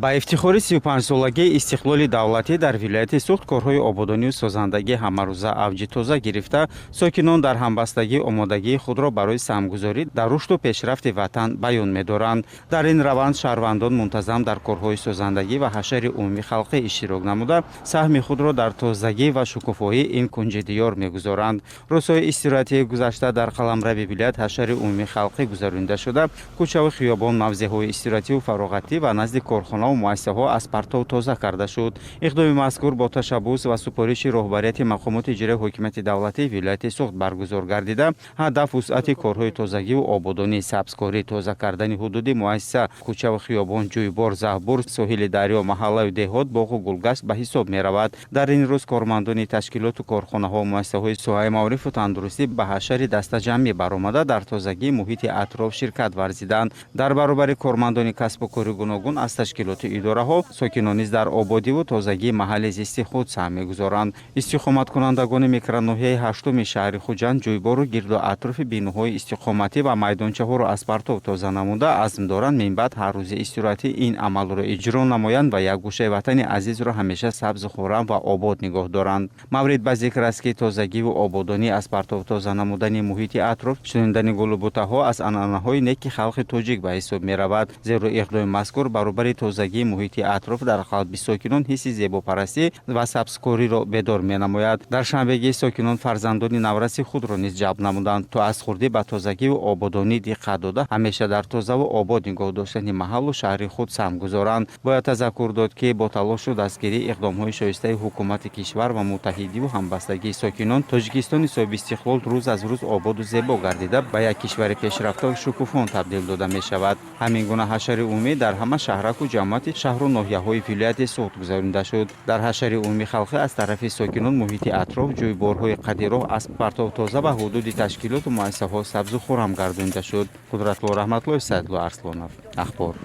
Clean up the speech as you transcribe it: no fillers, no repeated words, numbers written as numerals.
با افتخار 35 سالگی استقلال دولتی در ولایت سوخت کارهای آبادانی و سازندگی همروزه اوج تازه گرفته، ساکنان در همبستگی آمادگی خود را برای سهمگذاری در رشد و پیشرفت وطن بیان می‌دارند. در این روند شهروندان منتظم در کارهای سازندگی و حشر عمومی خلقی اشتراک نموده، سهم خود را در تازگی و شکوفایی این کنج دیار می‌گذارند. روزهای استراحتی گذشته در قلمرو ولایت حشر عمومی خلقی گذرانده شده، کوچه و خیابان، موضع‌های استراحتی و فراغتی و نزد کارخانه و مؤسسه‌ها از پرتو تازه کرده شد. اقدام مذکور با تشبث و سپارش رهبریت مقامات اجرایی حکومت دولتی ولایت سوخت برگزار گردیده، هدف وسعت کارهای تازگی و آبادانی، سبزکاری، تازه کردن حدود مؤسسه، کوچه و خیابان، جویبار، زهبور، ساحل دریا، محله و دهات، باغ و گلگشت به حساب می‌رود. در این روز کارمندان تشکیلات و کارخانه‌ها و مؤسسه‌های ساحه معارف و تندرستی به حشر دسته جمعی برآمده در تازگی محیط اطراف شرکت ورزیدند. در برابر کارمندان کسب و کار گوناگون از تشکیلات اداره‌ها، ساکنان نیز در آبادی و تازگی محل زیستی خود سهم می‌گذارند. استقامت کنندگان میکروناحیه هشتم شهر خوجند، جویبار و گرد و اطراف بیناهای استقامتی و میدانچه‌ها را از پرتو تازه نموده عزم دارند من بعد هر روز استراحتی این عمل را اجرا نمایند و یک گوشه وطن عزیز را همیشه سبز و خرم و آباد نگاه دارند. مورد به ذکر است که تازگی و آبادانی از پرتو تازه نمودن محیط اطراف، شنیدن گل و بوته‌ها از عنعنه‌های نیک خلق تاجیک به حساب می‌رود. زیرا اقدام مذکور برابر تازگی محیط اطراف در قلب ساکنان حس زیباپرستی و سبزکاری را بیدار می‌نماید. در شنبگی ساکنان فرزندان نورس خود را نیز جلب نمودند تا از خردی به تازگی و آبادانی دقت داده همیشه در تازه و آباد نگاه داشتن محل و شهر خود سهم گذارند. باید تذکر داد که با تلاش و دستگیری اقدام‌های شایسته حکومت کشور و متحدی و همبستگی ساکنان، تاجیکستان صاحب استقلال روز از روز آباد و زیبا گردیده به یک کشور پیشرفته و شکوفا تبدیل داده می‌شود. همین گونه حشر عمومی در همه شهرک و جماعت شهر و ناحیه‌های ولایت سوخت گذرانده شد. در حشر عمومی خلقی از طرف ساکنان محیط اطراف، جویبارهای قدیرو از پرتو تازه و حدود تشکیلات و مؤسسه‌ها سبز و خرم گردانده شد. قدرت‌الله رحمت‌الله، سیدالله ارسلانов. اخبار